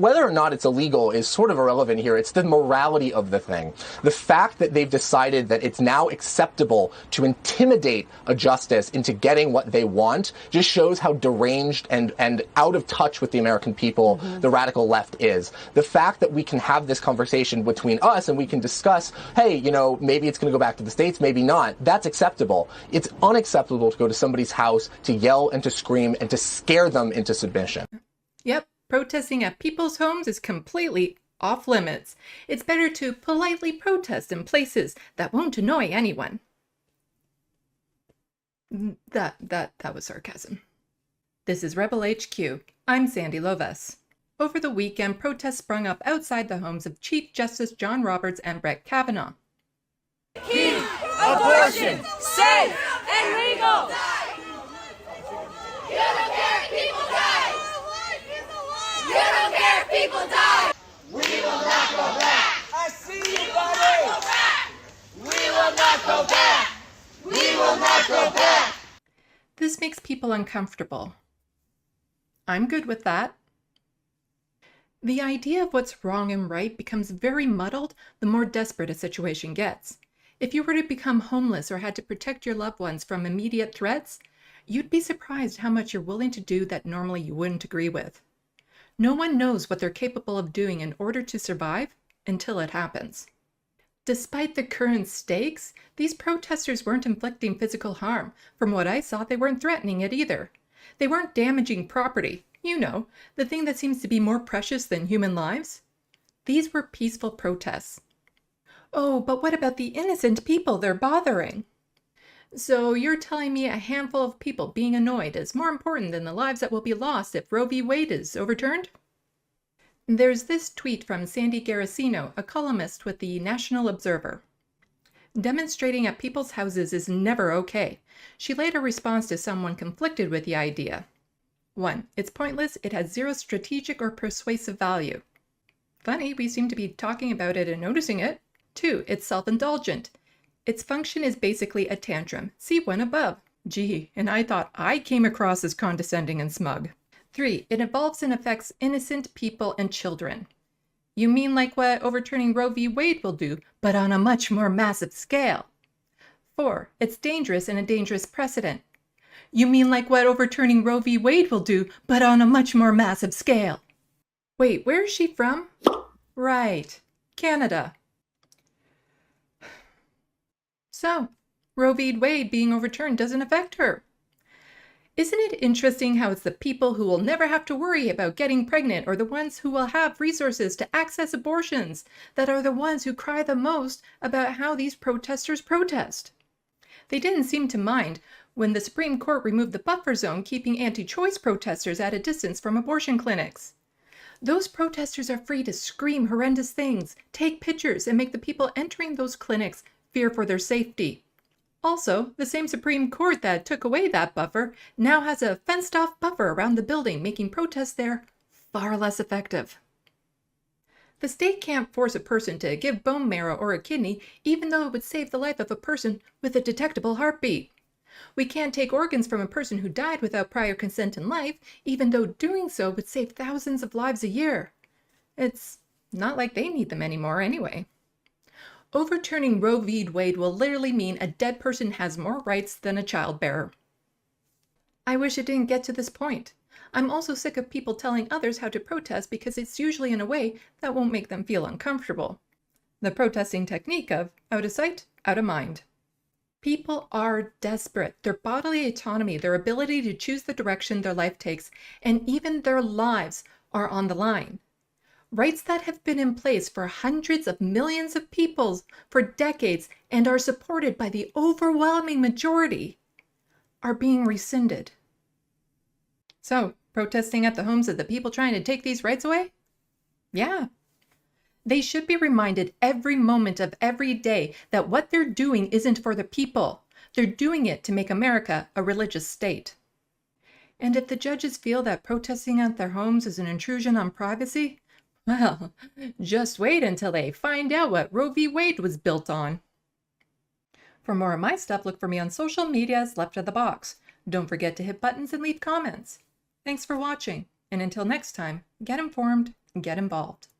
whether or not it's illegal is sort of irrelevant here. It's the morality of the thing. The fact that they've decided that it's now acceptable to intimidate a justice into getting what they want just shows how deranged and out of touch with the American people the radical left is. The fact that we can have this conversation between us and we can discuss, hey, you know, maybe it's going to go back to the States, maybe not. That's acceptable. It's unacceptable to go to somebody's house to yell and to scream and to scare them into submission. Yep, protesting at people's homes is completely off limits. It's better to politely protest in places that won't annoy anyone. That was sarcasm. This is Rebel HQ. I'm Sandee Lovas. Over the weekend, protests sprung up outside the homes of Chief Justice John Roberts and Brett Kavanaugh. Keep abortion safe and legal! You don't care if people die! You don't care if people die! We will not go back! I see you, buddy! We will not go back! We will not go back! This makes people uncomfortable. I'm good with that. The idea of what's wrong and right becomes very muddled the more desperate a situation gets. If you were to become homeless or had to protect your loved ones from immediate threats, you'd be surprised how much you're willing to do that normally you wouldn't agree with. No one knows what they're capable of doing in order to survive until it happens. Despite the current stakes, these protesters weren't inflicting physical harm. From what I saw, they weren't threatening it either. They weren't damaging property. You know, the thing that seems to be more precious than human lives. These were peaceful protests. Oh, but what about the innocent people they're bothering? So you're telling me a handful of people being annoyed is more important than the lives that will be lost if Roe v. Wade is overturned? There's this tweet from Sandy Garacino, a columnist with the National Observer. Demonstrating at people's houses is never okay. She later responds to someone conflicted with the idea. 1. It's pointless. It has zero strategic or persuasive value. Funny, we seem to be talking about it and noticing it. 2. It's self-indulgent. Its function is basically a tantrum. See one above. Gee, and I thought I came across as condescending and smug. 3. It involves and affects innocent people and children. You mean like what overturning Roe v. Wade will do, but on a much more massive scale. 4. It's dangerous and a dangerous precedent. You mean like what overturning Roe v. Wade will do, but on a much more massive scale. Wait, where is she from? Right, Canada. So, Roe v. Wade being overturned doesn't affect her. Isn't it interesting how it's the people who will never have to worry about getting pregnant or the ones who will have resources to access abortions that are the ones who cry the most about how these protesters protest? They didn't seem to mind when the Supreme Court removed the buffer zone, keeping anti-choice protesters at a distance from abortion clinics. Those protesters are free to scream horrendous things, take pictures, and make the people entering those clinics fear for their safety. Also, the same Supreme Court that took away that buffer now has a fenced-off buffer around the building, making protests there far less effective. The state can't force a person to give bone marrow or a kidney, even though it would save the life of a person with a detectable heartbeat. We can't take organs from a person who died without prior consent in life, even though doing so would save thousands of lives a year. It's not like they need them anymore anyway. Overturning Roe v. Wade will literally mean a dead person has more rights than a childbearer. I wish it didn't get to this point. I'm also sick of people telling others how to protest because it's usually in a way that won't make them feel uncomfortable. The protesting technique of out of sight, out of mind. People are desperate. Their bodily autonomy, their ability to choose the direction their life takes, and even their lives are on the line. Rights that have been in place for hundreds of millions of people for decades and are supported by the overwhelming majority are being rescinded. So, protesting at the homes of the people trying to take these rights away? Yeah. They should be reminded every moment of every day that what they're doing isn't for the people. They're doing it to make America a religious state. And if the judges feel that protesting at their homes is an intrusion on privacy, well, just wait until they find out what Roe v. Wade was built on. For more of my stuff, look for me on social medias left of the box. Don't forget to hit buttons and leave comments. Thanks for watching, and until next time, get informed, Get involved.